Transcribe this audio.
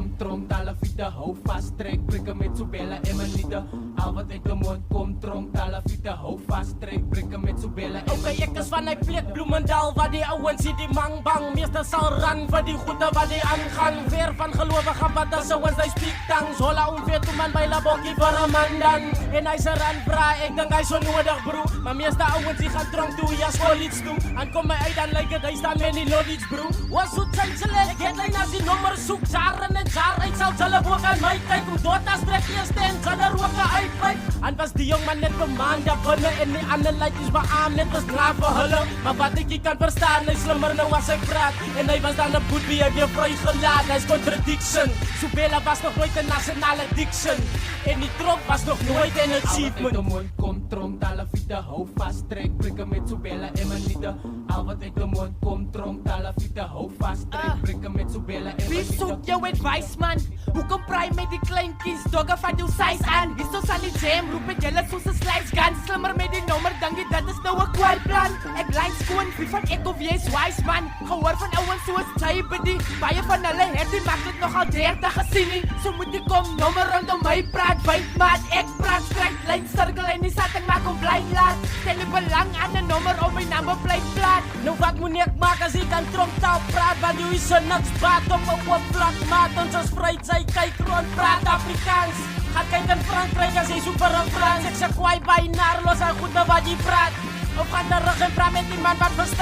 komt, tala vita, hou vast, trek, prikken met Sobella en Manita. Al wat uit de mond komt, tala vita, hou vast, trek, prikken met Sobella en Manita. Ek is van die plek Bloemendal, waar die ouwens die mang bang. Meester sal ran, vir die goede wat die aangaan. Weer van gelovige wat as ouwens die speak tangs. Hola ongeveer toe man by la bokkie vir een man dan. En hy se ran bra, ek dink hy so nodig bro. Maar meeste ouwens die gaan tronk toe, ja school iets doen. En kom my uit, dan lyk het, hy staan met die knowledge bro. Was so tjantjele, ek het lijn as die nommer soek. Jaren en jaar uit sal jylle ook aan my kyk. Hoe dood as trek eerste en jylle roke uitpijp. En was die jong man net vir maande binnen. En die ander lykjes beaam net as klaar vir hulle. Maar wat ek nie kan verstaan, hy slimmer nou as hy praat. En hy was dan een boet wie hy weer vry gelaat. Hy is contradiction. Sobella was nog nooit een nationale diction. En die tronk was nog nooit een achievement. Al wat uit de mond komt, tala vita, hou vast, trek, prikken met Sobella en Manita. Al wat uit de mond komt, tala vita, hou vast, trek, prikken met Sobella en Wie Manita. soek jou advice man? Hoekom praai met die kleinkies, dogge van jou size aan? Hier so sal die jam, roep het jylle soos een slice gun. Slimmer met die nommer, dink jy dit is nou een kwaad plan? Ek lijn skoon, wie van ek of jy is wise man? Gehoor van ouwens soos jy bedie. Baie van hulle het die makkelijk nogal 30 gesien nie. So moet die kom nommer rondom my praat. Wijd maat, ek praat, strijk, lijn, cirkel en die satting maak om blij laat. Stel die belang aan die nommer om my naam op blij plaat. Nou wat moet ek maak as ek kan tronktaal praat? Want jy is so niks baat op een oop vlak maat. Ons is vry, sy kyk rond, praat Afrikaans. Ga kyk in Frankrijk as jy soek vir een Frans. Ek sê kwaai by naar, los aan goed wat jy praat. Of gaan terug en praat met die man wat verstaan.